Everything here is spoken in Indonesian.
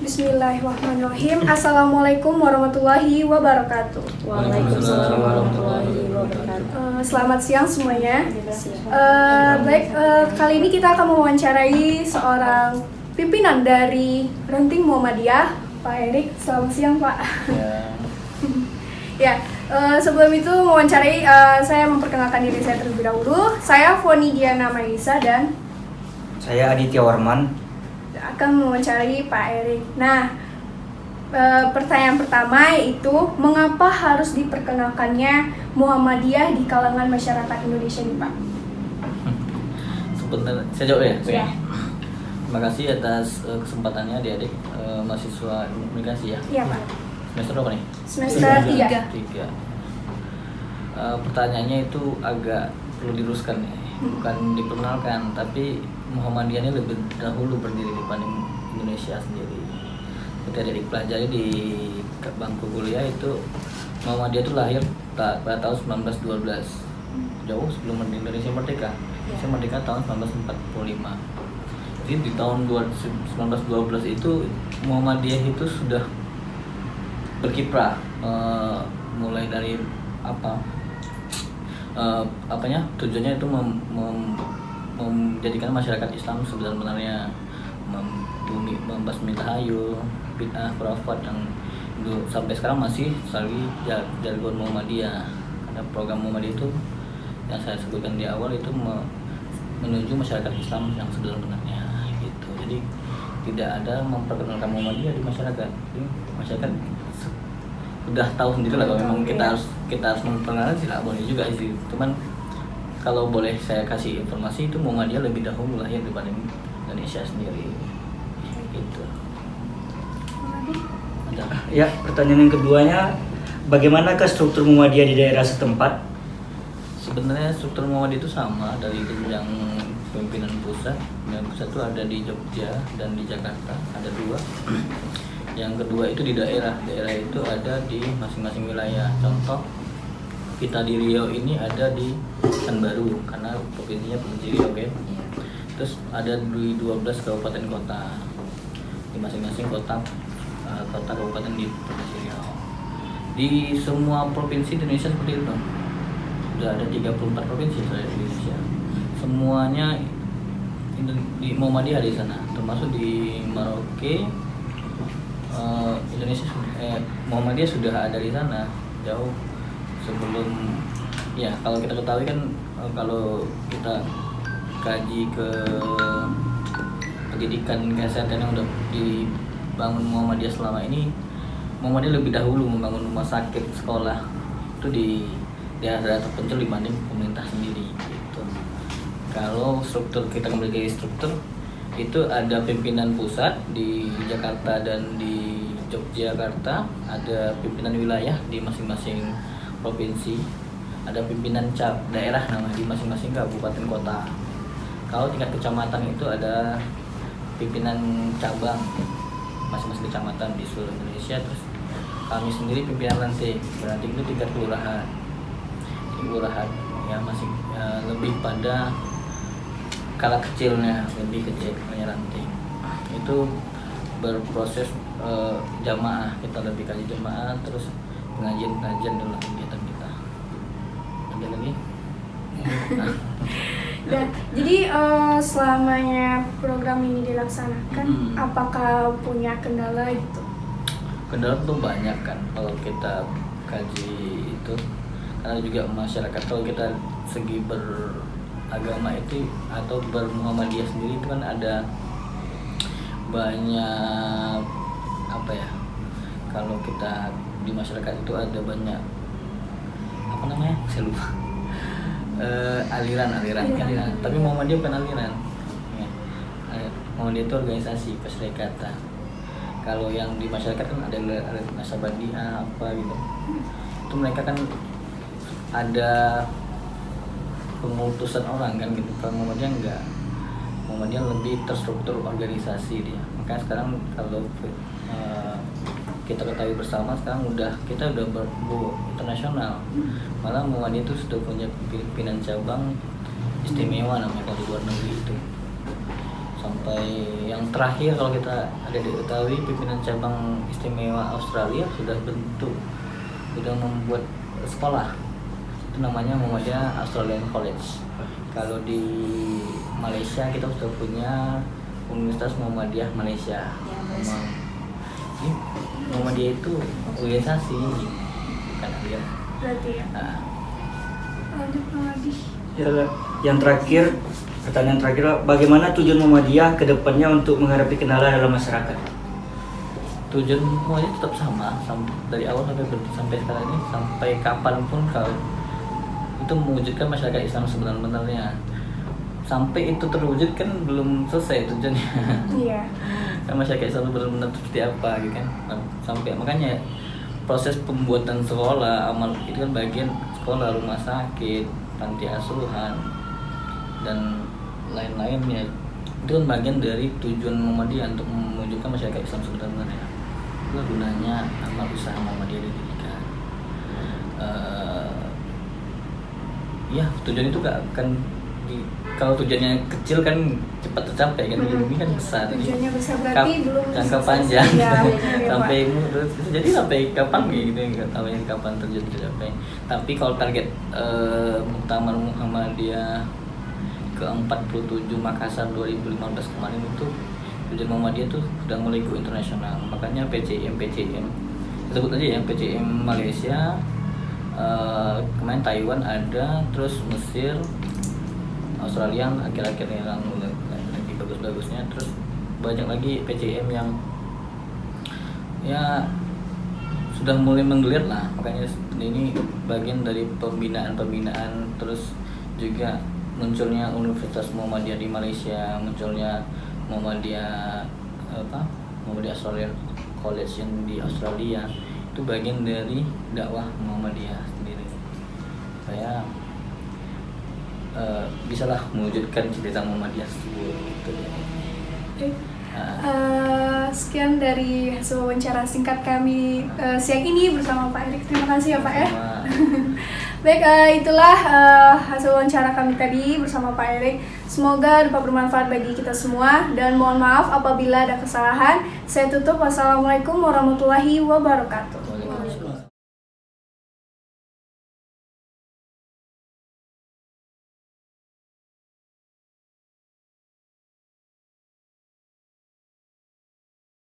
Bismillahirrahmanirrahim. Assalamualaikum warahmatullahi wabarakatuh. Waalaikumsalam warahmatullahi wabarakatuh. Selamat siang semuanya. Kali ini kita akan mewawancarai seorang pimpinan dari Ranting Muhammadiyah, Pak Erik. Selamat siang, Pak. Ya, sebelum itu mewawancarai, saya memperkenalkan diri saya terlebih dahulu. Saya Foni Diana Maisa dan saya Aditya Warman akan mewawancarai Pak Erik. Nah, pertanyaan pertama yaitu mengapa harus diperkenalkannya Muhammadiyah di kalangan masyarakat Indonesia nih, Pak? Sebentar, saya jawab ya. Ya. Terima kasih atas kesempatannya adik-adik mahasiswa ilmu komunikasi ya. Iya, Pak. Semester berapa nih? Semester 3. 3. Pertanyaannya itu agak perlu diluruskan ya. Bukan diperkenalkan, tapi Muhammadiyah ini lebih dahulu berdiri dibanding Indonesia sendiri. Ketika dari pelajari di bangku kuliah itu Muhammadiyah itu lahir pada tahun 1912, jauh sebelum Indonesia merdeka. Indonesia merdeka tahun 1945. Jadi di tahun 1912 itu Muhammadiyah itu sudah berkiprah, mulai dari tujuannya itu menjadikan masyarakat Islam sebenarnya membasmi tahayul, bid'ah, khurafat yang sampai sekarang masih selalu jargon Muhammadiyah. Karena program Muhammadiyah itu yang saya sebutkan di awal itu menuju masyarakat Islam yang sebenarnya gitu. Jadi tidak ada memperkenalkan Muhammadiyah di masyarakat. Jadi masyarakat udah tahu sendiri lah kalau memang kita harus memperkenalkan, tidak boleh juga sih. Cuman kalau boleh saya kasih informasi itu Muhammadiyah lebih dahulu lahir dibanding Indonesia sendiri gitu. Ya, pertanyaan yang keduanya, bagaimanakah struktur Muhammadiyah di daerah setempat? Sebenarnya struktur Muhammadiyah itu sama dari jenjang pimpinan pusat. Pimpinan pusat itu ada di Jogja dan di Jakarta, ada 2. Yang kedua itu di daerah itu ada di masing-masing wilayah. Contoh kita di Riau ini ada di Pekanbaru karena provinsinya Provinsi Riau kan. Terus ada di 12 kabupaten kota di masing-masing kota kabupaten di Provinsi Riau. Di semua provinsi di Indonesia seperti itu. Sudah ada 34 provinsi di Indonesia. Semuanya di Muhammadiyah di sana, termasuk di Merauke. Muhammadiyah sudah ada di sana jauh sebelum ya. Kalau kita ketahui kan, kalau kita kaji ke pendidikan kesehatan yang udah dibangun Muhammadiyah selama ini, Muhammadiyah lebih dahulu membangun rumah sakit, sekolah itu di daerah terpencil dibanding pemerintah sendiri gitu. Kalau struktur, kita kembali ke struktur, itu ada pimpinan pusat di Jakarta dan di Yogyakarta, ada pimpinan wilayah di masing-masing provinsi, ada pimpinan daerah namanya di masing-masing kabupaten kota. Kalau tingkat kecamatan itu ada pimpinan cabang masing-masing kecamatan di seluruh Indonesia. Terus kami sendiri pimpinan ranting itu tingkat kelurahan. Kelurahan ya masih lebih pada skala kecilnya, lebih kecil ranting. Itu berproses jamaah, kita lebih kaji jamaah, terus pengajian dalam kegiatan kita. Ada lagi? Dan jadi selamanya program ini dilaksanakan, apakah punya kendala gitu? Kendala tuh banyak kan kalau kita kaji itu, karena juga masyarakat, kalau kita segi beragama itu atau bermuhammadiyah sendiri itu kan ada banyak kalau kita di masyarakat itu ada banyak saya lupa aliran. Tapi Muhammadiyah bukan aliran ya. Muhammadiyah itu organisasi perserikatan. Kalau yang di masyarakat kan ada Nasabandiyah gitu, itu mereka kan ada pengutusan orang kan gitu. Kalau Muhammadiyah enggak, Muhammadiyah lebih terstruktur organisasi dia. Makanya sekarang kalau kita ketahui bersama, sekarang kita udah internasional. Malah Muhammadiyah itu sudah punya pimpinan cabang istimewa namanya kalau di luar negeri itu. sampai yang terakhir kalau kita ada diketahui pimpinan cabang istimewa Australia sudah membuat sekolah, itu namanya Muhammadiyah Australian College. Kalau di Malaysia kita sudah punya Universitas Muhammadiyah Malaysia. Ini Muhammadiyah itu organisasi, bukan aliran. Berarti ya. Nah, Lanjut lagi. Ya, yang terakhir, pertanyaan terakhir, bagaimana tujuan Muhammadiyah ke depannya untuk menghadapi kendala dalam masyarakat? tujuan Muhammadiyah tetap sama, dari awal sampai sekarang ini, sampai kapanpun kalau itu mewujudkan masyarakat Islam sebenar-benarnya. Sampai itu terwujud kan belum selesai tujuannya. Iya. Kan masyarakat Islam benar-benar seperti apa gitu kan. Sampai makanya proses pembuatan sekolah, amal itu kan bagian sekolah, rumah sakit, panti asuhan dan lain-lainnya. Itu kan bagian dari tujuan Muhammadiyah untuk mewujudkan masyarakat Islam sebenarnya. Itulah gunanya amal usaha Muhammadiyah didirikan. Ya tujuan itu gak akan kalau tujuannya kecil kan cepat tercapai kan, ini kan besar. Tujuannya besar berarti belum jangka selesai. panjang. Ya, benar ya, sampai Pak. jadi sampai kapan gitu nggak tahu yang kapan tercapai. Tapi kalau target Muktamar Muhammadiyah ke-47 Makassar 2015 kemarin itu tujuan Muhammadiyah tuh sudah mulai go internasional. Makanya PCM sebut aja ya, PCM Malaysia, kemarin Taiwan ada, terus Mesir, Australia akhir-akhir yang lagi bagus-bagusnya, terus banyak lagi PCM yang ya sudah mulai menggeliat lah. Makanya ini bagian dari pembinaan, terus juga munculnya Universitas Muhammadiyah di Malaysia, munculnya Muhammadiyah Australian College yang di Australia, itu bagian dari dakwah Muhammadiyah sendiri. Saya bisalah mewujudkan cita-cita Muhammadiyah tersebut gitu ya. Sekian dari hasil wawancara singkat kami siang ini bersama Pak Erik. Terima kasih ya Pak ya. Baik, itulah hasil wawancara kami tadi bersama Pak Erik. Semoga dapat bermanfaat bagi kita semua, dan mohon maaf apabila ada kesalahan. Saya tutup. Wassalamualaikum warahmatullahi wabarakatuh.